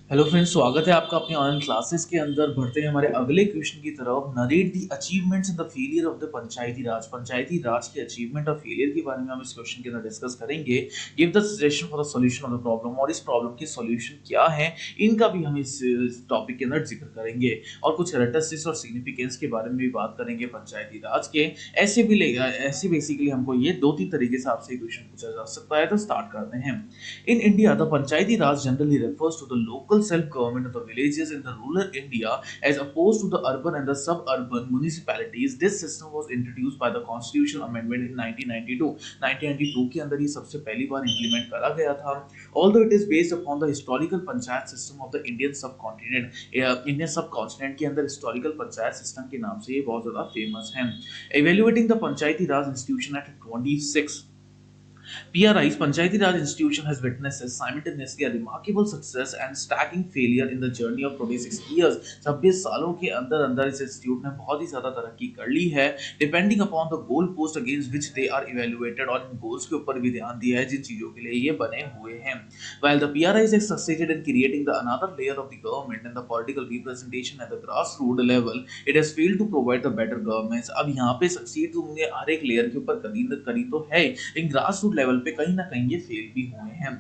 Hello friends, स्वागत है आपका अपने ऑनलाइन क्लासेस के अंदर। बढ़ते हैं हमारे अगले क्वेश्चन की तरफ। Narrate the achievements and the failure of the panchayati raj. Panchayati raj के अचीवमेंट और फेलियर के बारे में हम इस क्वेश्चन के अंदर डिस्कस करेंगे। Give the suggestion for the solution of the problem, और इस प्रॉब्लम की सॉल्यूशन क्या है इनका भी हम इस टॉपिक के अंदर जिक्र करेंगे। और कुछ रेटसिस और सिग्निफिकेंस के बारे में भी बात करेंगे पंचायती राज के। ऐसे भी लेगा, ऐसे बेसिकली हमको ये दो तीन तरीके से आपसे क्वेश्चन पूछा जा सकता है। तो स्टार्ट करते हैं। In India, the Panchayati Raj generally refers to the local self-government of the villages in the rural India as opposed to the urban and the suburban municipalities. This system was introduced by the Constitutional Amendment in 1992. 1992 के अंदर ये सबसे पहली बार implement करा गया था। Although it is based upon the historical panchayat system of the Indian subcontinent, Indian subcontinent के अंदर historical panchayat system के नाम से ये बहुत ज़्यादा famous है। Evaluating the Panchayati Raj institution at 26 PRI's Panchayati Raj institution has witnessed simultaneously a remarkable success and staggering failure in the journey of 26 years. 26 सालों के अंदर अंदर इस इंस्टीट्यूट ने बहुत ही ज्यादा तरक्की कर ली है, depending upon the goal post against which they are evaluated, और इन गोल्स के ऊपर भी ध्यान दिया है जिन चीजों के लिए ये बने हुए हैं। While the PRIs has succeeded in creating the another layer of the government and the political representation at the grassroots level, it has failed to provide the better governments. अब यहाँ पे सक्सीड तो उन्होंने हर एक लेयर के ऊपर करी तो है, लेकिन ग्रास रूट लेवल पे कहीं ना कहीं ये फेल भी हुए हैं।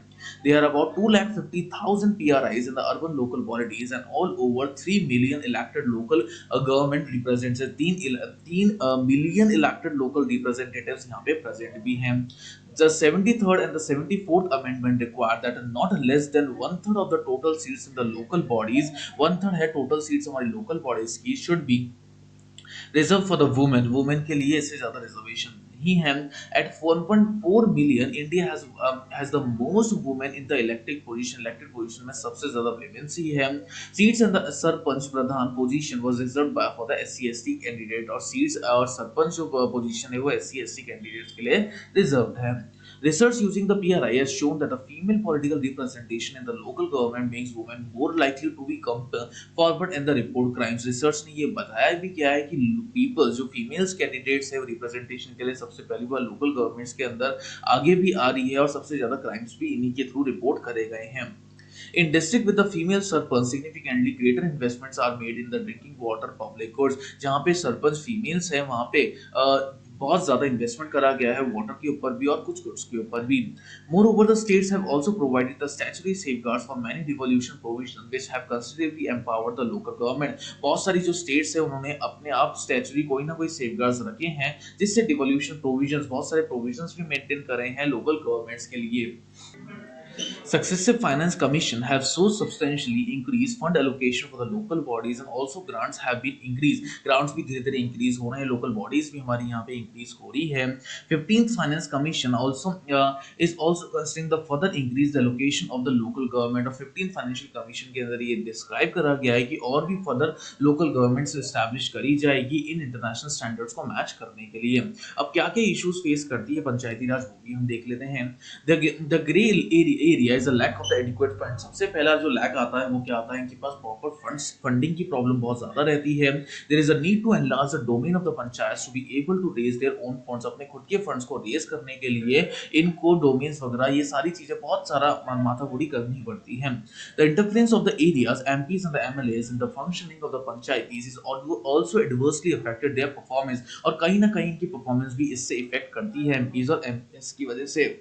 There are about 250,000 PRIs in the urban local polities and all over 3 million elected local government representatives। 3 million elected local representatives यहाँ पे प्रेजेंट भी हैं। The 73rd and the 74th amendment require that not less than one third of the total seats in the local bodies, one third है total seats हमारी local bodies की, should be reserve for the women. Women के लिए इससे ज्यादा reservation नहीं है। At 1.4 million India has the most women in the elected position. Elected position में सबसे ज्यादा वैकेंसी है। Seats in the sarpanch pradhan position was reserved by for the SC ST candidate, और सीट्स और सरपंच जो पोजीशन है वो एससी एसटी कैंडिडेट्स के लिए रिजर्व्ड है। Research using the PRI has shown that a female political representation in the local government makes women more likely to be come forward in the report crimes। Research ने ये बताया भी क्या है कि people जो females candidates है representation के लिए सबसे पहली बार local governments के अंदर आगे भी आ रही है, और सबसे ज्यादा crimes भी इन्हीं के थ्रू रिपोर्ट करे गए हैं। In district with the female sarpanch, significantly greater investments are made in the drinking water public goods। जहाँ पे सरपंच फीमेल्स है वहाँ पे बहुत ज्यादा इन्वेस्टमेंट करा गया है वाटर के ऊपर भी और कुछ गुड्स के ऊपर भी। Moreover, the states have also provided the statutory safeguards for many devolution provisions which have considerably empowered the local government। बहुत सारी जो स्टेट्स है उन्होंने अपने आप स्टैचुटरी कोई ना कोई सेफगार्ड्स रखे हैं, जिससे डिवोल्यूशन प्रोविजंस, बहुत सारे प्रोविजंस भी मेंटेन कर रहे हैं लोकल गवर्नमेंट्स के लिए। Successive finance commission have so substantially increased fund allocation for the local bodies, and also grants have been increased। grants भी धीरे धीरे increase हो रहे हैं, local bodies भी हमारी यहाँ पे increase हो रही है। 15th finance commission also is also considering the further increase the allocation of the local government। और 15th financial commission के अंदर ये describe करा गया है कि और भी further local governments establish करी जाएगी इन international standards को match करने के लिए। अब क्या क्या issues face करती है पंचायती राज, वो भी हम देख लेते हैं। The gray area is a lack of the adequate funds। सबसे पहला जो लैक आता है वो क्या आता है, इनके पास प्रॉपर फंड्स, फंडिंग की प्रॉब्लम बहुत ज्यादा रहती है। There is a need to enlarge the domain of the panchayats to be able to raise their own funds। अपने खुद के फंड्स को रेज करने के लिए इनको डोमेन्स वगैरह ये सारी चीजें बहुत सारा माथाकुटी करनी पड़ती है। The interference of the areas, MPs and the MLAs in the functioning of the panchayatis is also adversely affected their performance। और कहीं ना कहीं इनकी परफॉर्मेंस भी इससे इफेक्ट करती है MPs और MLAs की वजह से।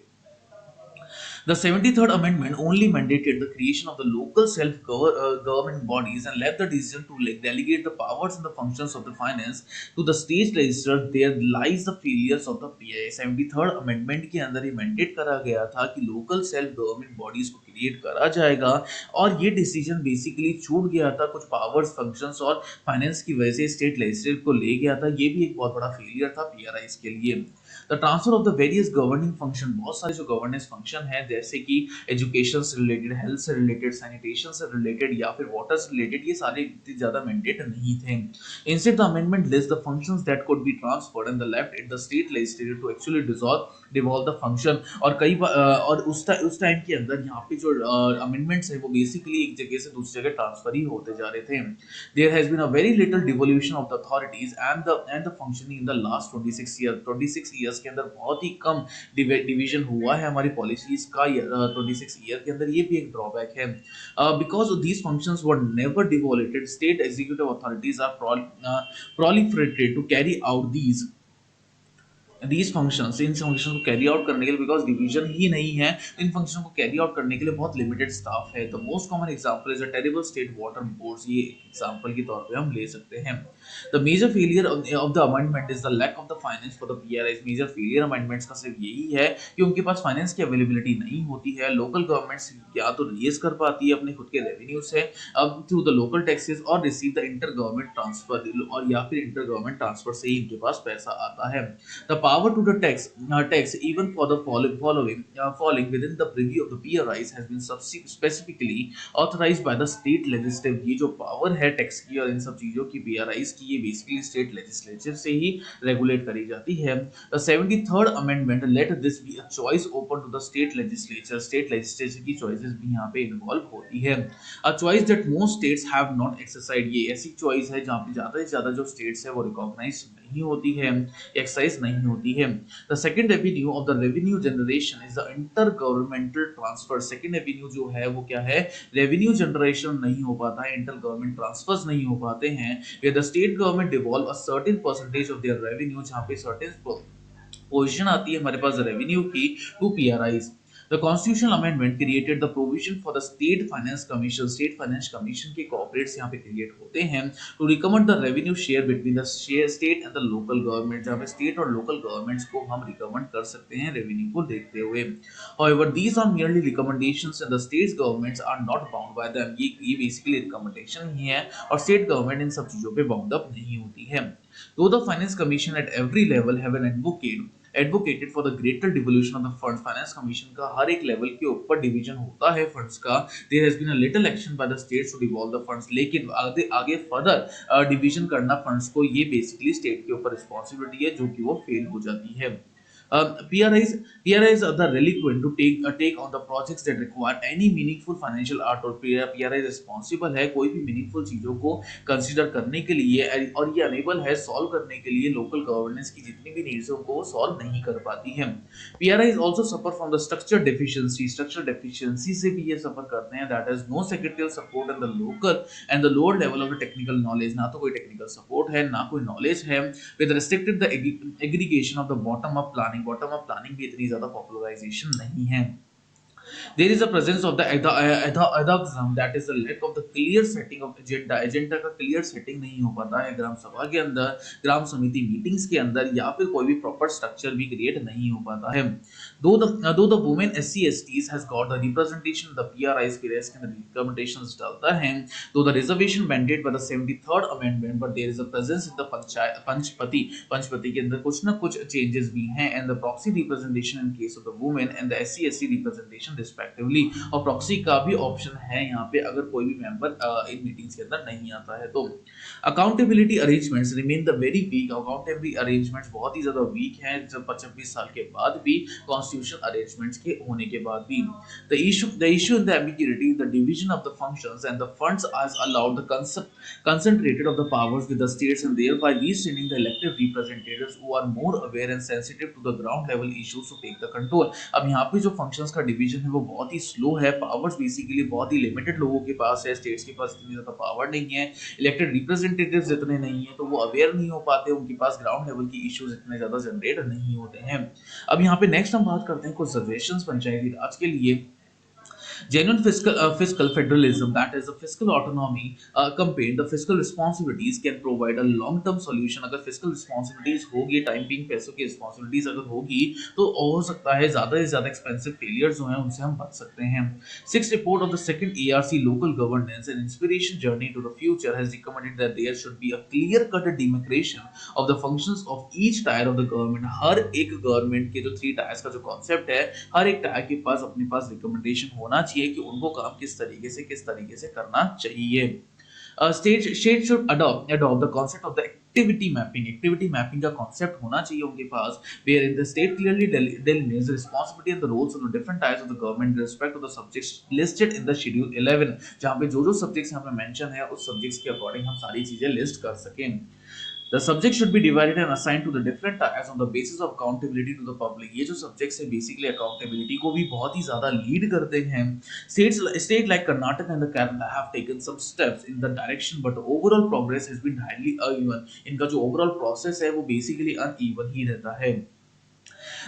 The 73rd Amendment only mandated the creation of the local self-government bodies and left the decision to delegate the powers and the functions of the finance to the state legislature। There lies the failures of the PI। 73rd Amendment के अंदर ये mandate करा गया था कि local self-government bodies को create करा जाएगा, और ये डिसीजन बेसिकली छूट गया था, कुछ पावर्स, फंक्शंस और फाइनेंस की वजह से स्टेट लेजिस्लेचर को ले गया था। ये भी एक बहुत बड़ा फेलियर था पीआरआईज के लिए। The transfer of the various governing function, बहुत सारे जो गवर्नेंस फंक्शन है जैसे कि एजुकेशन से रिलेटेड, हेल्थ से रिलेटेड, सैनिटेशन से रिलेटेड या फिर वाटर से रिलेटेड, ये सारे इतने ज्यादा मैंडेट नहीं थे। Instead the amendment list the functions that could be transferred and the left it the state legislature to actually dissolve devolve the function. और और उस टाइम के अंदर यहाँ पे जो अमेंडमेंट्स है वो बेसिकली एक जगह से दूसरी जगह ट्रांसफर ही होते जा रहे थे। There has been a very little devolution of the authorities and the functioning in the last 26 years के अंदर बहुत ही कम डिवीजन हुआ है हमारी पॉलिसीज का 26 ईयर के अंदर। ये भी एक ड्रॉबैक है। Because these functions were never devolved, state executive authorities are proliferated to carry out these functions, इन फंक्शन को कैरी आउट करने के लिए, बिकॉज डिवीजन ही नहीं है, इन फंक्शन को कैरी आउट करने के लिए बहुत लिमिटेड स्टाफ है। The most common example is a terrible state water boards, ये एग्जांपल के तौर पे हम ले सकते हैं। The major failure of the amendment is the lack of the finance for the PRIs. Major failure amendments का सिर्फ यही है कि उनके पास फाइनेंस की अवेलेबिलिटी नहीं होती है। लोकल गवर्नमेंट्स या तो रेज कर पाती है अपने खुद के रेवेन्यू से अब थ्रू द लोकल टैक्सेस, और receive the inter government transfer, और या फिर इंटर गवर्नमेंट ट्रांसफर से ही इनके पास पैसा आता है। The power to the tax even for the falling within the purview of the PRIs has been specifically authorized by the state legislative। ये जो power है टैक्स की और इन सब चीजों की PRIs की, ये basically state legislature से ही रेगुलेट करी जाती है। The 73rd amendment let this be a choice open to the state legislature। state legislature की choices भी यहाँ पे इन्वॉल्व होती है। A choice that most states have not exercised। ये ऐसी choice है जहाँ पे ज्यादा से ज्यादा जो states है वो recognize नहीं होती है, एक्सरसाइज नहीं होती है। The second Avenue of the revenue generation is the inter governmental transfer. Second Avenue जो है वो क्या है, रेवेन्यू जनरेशन नहीं हो पाता है, इंटर गवर्नमेंट ट्रांसफर्स नहीं हो पाते हैं, where the state government devolve a certain percentage of their revenue, जहां पे सर्टेन पोजीशन आती है हमारे पास रेवेन्यू की to PRIs. The constitutional amendment created the provision for the State Finance Commission। State Finance Commission के corporates यहाँ पे create होते हैं to recommend the revenue share between the state and the local government, जहाँ पे state और local governments को हम recommend कर सकते हैं revenue को देखते हुए। However, these are merely recommendations and the state governments are not bound by them। ये basically recommendation ही है और state government इन सब चीजों पे bound up नहीं होती है। Though the Finance Commission at every level have an advocated for the greater devolution of the funds। Finance commission का हर एक लेवल के ऊपर डिवीजन होता है फंड्स का। There has been a little action by the states to devolve the funds, लेकिन आगे further division करना फंड्स को, ये बेसिकली स्टेट के ऊपर रिस्पांसिबिलिटी है जो कि वो फेल हो जाती है। PRIs are the reliquent to take on the projects that require any meaningful financial output। PRI responsible है कोई भी meaningful चीजों को कंसीडर करने के लिए, और ये अनेबल है सॉल्व करने के लिए लोकल गवर्नेंस की जितनी भी नीड्स है उनको सॉल्व नहीं कर पाती है। PRIs also suffer from the structure deficiency। structure deficiency से भी ये सफर करते हैं, that is no secretarial support and the local and the lower level of the technical knowledge। ना तो कोई टेक्निकल सपोर्ट है ना कोई नॉलेज है। with restricted the aggregation of the bottom up planning। Bottom up planning भी इतनी ज्यादा पॉपुलराइजेशन नहीं है। There is a presence of the adhocism, that is the lack of the clear setting of agenda। Agenda का clear setting नहीं हो पाता है ग्राम सभा के अंदर, ग्राम समिति मीटिंग्स के अंदर, या फिर कोई भी प्रॉपर स्ट्रक्चर भी क्रिएट नहीं हो पाता है। Though the women SC/STs has got the representation of the PRIs के अंदर रिकमेंडेशंस डालता है, though the reservation mandate by the 73rd amendment, but there is a presence in the पंचपति के अंदर कुछ ना कुछ चेंजेस भी हैं, and the proxy representation in case of the women and the SC/ST representation respectively. और प्रॉक्सी का भी ऑप्शन है यहाँ पे अगर कोई भी मेंबर इन मीटिंग्स के अंदर नहीं आता है तो। Accountability arrangements remain the very weak. Accountability arrangements बहुत ही ज्यादा वीक हैं जब 25 साल के बाद भी, कॉन्स्टिट्यूशन अरेंजमेंट्स के होने के बाद भी। The issue in the ambiguity the division of the functions and the funds are allowed the concentrated of the powers with the states and thereby restraining the elected representatives who are more aware and sensitive to the ground level issues to take the control। अब यहाँ पे जो functions का division है वो बहुत ही slow है, powers basically बहुत ही लिमिटेड लोगों के पास है, स्टेट्स के पास इतनी ज्यादा पावर नहीं है, इलेक्टेड रिप्रेजेंटेटिव्स इतने नहीं है, तो वो अवेयर नहीं हो पाते, उनके पास ग्राउंड लेवल की इश्यूज इतने ज्यादा जनरेट नहीं होते हैं। अब यहाँ पे नेक्स्ट हम बात करते हैं कुछ सजेशंस पंचायती राज के लिए। Genuine fiscal federalism, that is the fiscal autonomy, campaign, the fiscal responsibilities can provide a long-term solution। अगर fiscal responsibilities होगी, time being पैसों की responsibilities अगर होगी, तो हो सकता है ज़्यादा से ज़्यादा expensive failures जो हैं उनसे हम बच सकते हैं। Sixth report of the second ARC local governance and inspiration journey to the future has recommended that there should be a clear-cut demarcation of the functions of each tier of the government। हर एक government के जो 3 tiers का जो concept है, हर एक tier के पास अपने पास recommendation होना चाहिए कि उनको काम किस तरीके से करना चाहिए। State should adopt the concept of the activity mapping का कॉन्सेप्ट होना चाहिए उनके पास, where the state clearly delineates the responsibility and the roles of the different types of the government with respect to the subjects listed in the schedule 11, जहाँ पे जो subjects यहाँ पे mention है उस सब्जेक्ट्स के अकॉर्डिंग हम सारी चीजें लिस्ट कर सकें। The subject should be divided and assigned to the different types on the basis of accountability to the public। ये जो सब्जेक्ट्स है बेसिकली अकाउंटेबिलिटी को भी बहुत ही ज्यादा लीड करते हैं। State like Karnataka and the Kerala have taken some steps in the direction, but the overall progress has been highly uneven। इनका जो overall process है वो basically uneven ही रहता है।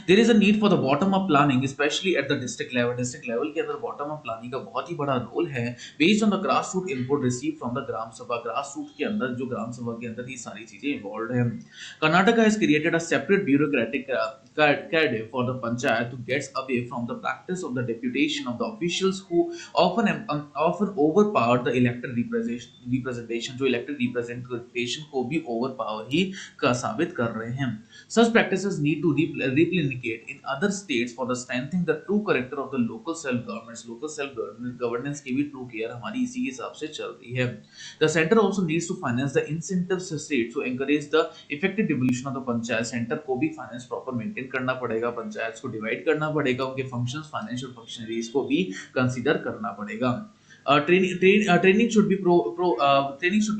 There is a need for the bottom up planning specially at the district level के अंदर bottom up planning का बहुत ही बड़ा रोल है based on the grass root input receive from the gram sabha के अंदर जो ग्राम सभा के अंदर ये सारी चीजें इन्वॉल्व है। Karnataka has created a separate bureaucratic cadre for the panchayat to get away from the practice of the deputation of the officials who often overpower the elected representation जो elected representation को भी overpower ही का साबित कर रहे हैं। Such practices need to replicate in other states for the strengthening the true character of the local self governments। local self governance की भी true care हमारी इसी के हिसाब से चल रही है। The center also needs to finance the incentives state to encourage the effective devolution of the panchayat। center को भी finance proper maintain करना पड़ेगा, पंचायत को डिवाइड करना पड़ेगा, उनके फंक्शंस फाइनेंशियल फंक्शनरीज को भी कंसीडर करना पड़ेगा। Training should be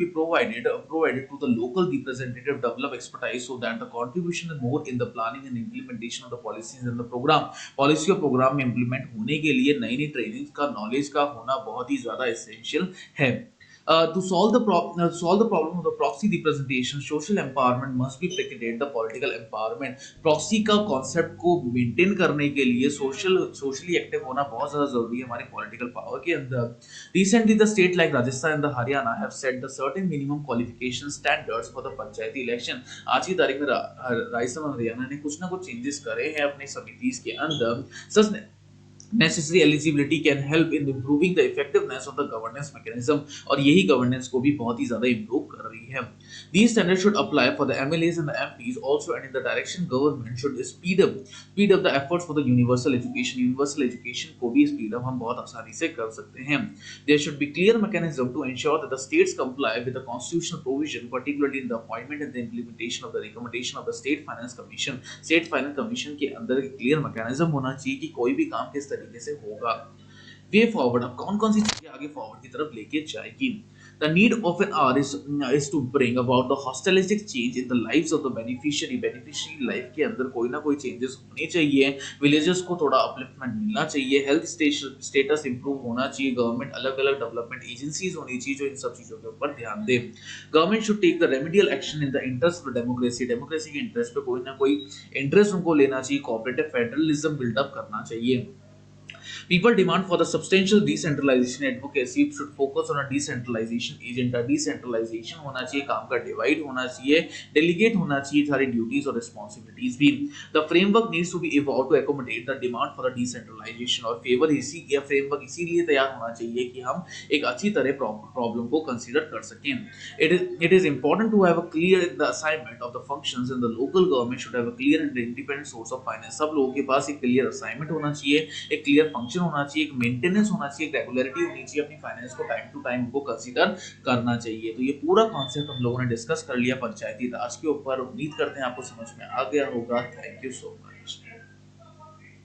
provided to the local representative develop expertise so that the contribution is more in the planning and implementation of the policies and the program। Policy और programme में implement होने के लिए नई नई training का knowledge का होना बहुत ही ज्यादा एसेंशियल है। To solve the problem of the proxy representation, social empowerment must be preceded the political empowerment। proxy का concept को maintain करने के लिए socially active होना बहुत ज़्यादा जरूरी है हमारे political power के अंदर। Recently, the state like Rajasthan and the Haryana have set the certain minimum qualification standards for the Panchayati election। आज की तारीख में राजस्थान और हरियाणा ने कुछ ना कुछ changes करे हैं अपने समितिस के अंदर। सच necessary eligibility can help in improving the effectiveness of the governance mechanism और यही governance को भी बहुत ही ज़्यादा improve कर रही है। These standards should apply for the MLAs and the MPs also, and in the direction government should speed up the efforts for the universal education। universal education को भी speed up हम बहुत आसानी से कर सकते हैं। There should be clear mechanism to ensure that the states comply with the constitutional provision, particularly in the appointment and the implementation of the recommendation of the State Finance Commission। State Finance Commission के अंदर एक clear mechanism होना चाहिए कि कोई भी काम किस तरीके से होगा। वे फॉरवर्ड अब कौन कौन सी चीजें आगे फॉरवर्ड की तरफ लेके जाएगी। The need of an hour is to bring about the holistic change in the lives of the beneficiary life के अंदर कोई ना कोई चेंजेस होने चाहिए। विलेजेस को थोड़ा अपलिफ्टमेंट मिलना चाहिए, हेल्थ स्टेटस इंप्रूव होना चाहिए, गवर्नमेंट अलग अलग डेवलपमेंट एजेंसीज होनी चाहिए जो इन सब चीजों के ऊपर ध्यान दे। Government should take the remedial action in the interest of democracy के इंटरेस्ट पे कोई ना कोई इंटरेस्ट उनको लेना चाहिए। कोऑपरेटिव फेडरलिज्म बिल्डअप करना चाहिए। People demand for the substantial decentralization। advocacy should focus on a decentralization agenda। decentralization होना चाहिए, काम का डिवाइड होना चाहिए, डेलीगेट होना चाहिए सारी ड्यूटीज और रिस्पांसिबिलिटीज भी। The framework needs to be evolved to accommodate the demand for the decentralization और फ्रेमवर्क इसीलिए तैयार होना चाहिए कि हम एक अच्छी तरह प्रॉब्लम को कंसीडर कर सकें। It is important to have a clear the assignment of the functions and the local government should have a clear and independent source of finance। सब लोगों के पास एक क्लियर असाइनमेंट होना चाहिए, एक क्लियर फंक्शन होना चाहिए, एक मेंटेनेंस होना चाहिए, एक रेगुलरिटी होनी चाहिए, अपनी फाइनेंस को टाइम टू टाइम को कंसीडर करना चाहिए। तो ये पूरा कॉन्सेप्ट हम लोगों ने डिस्कस कर लिया पंचायती राज के ऊपर। उम्मीद करते हैं आपको समझ में आ गया होगा। Thank you so much.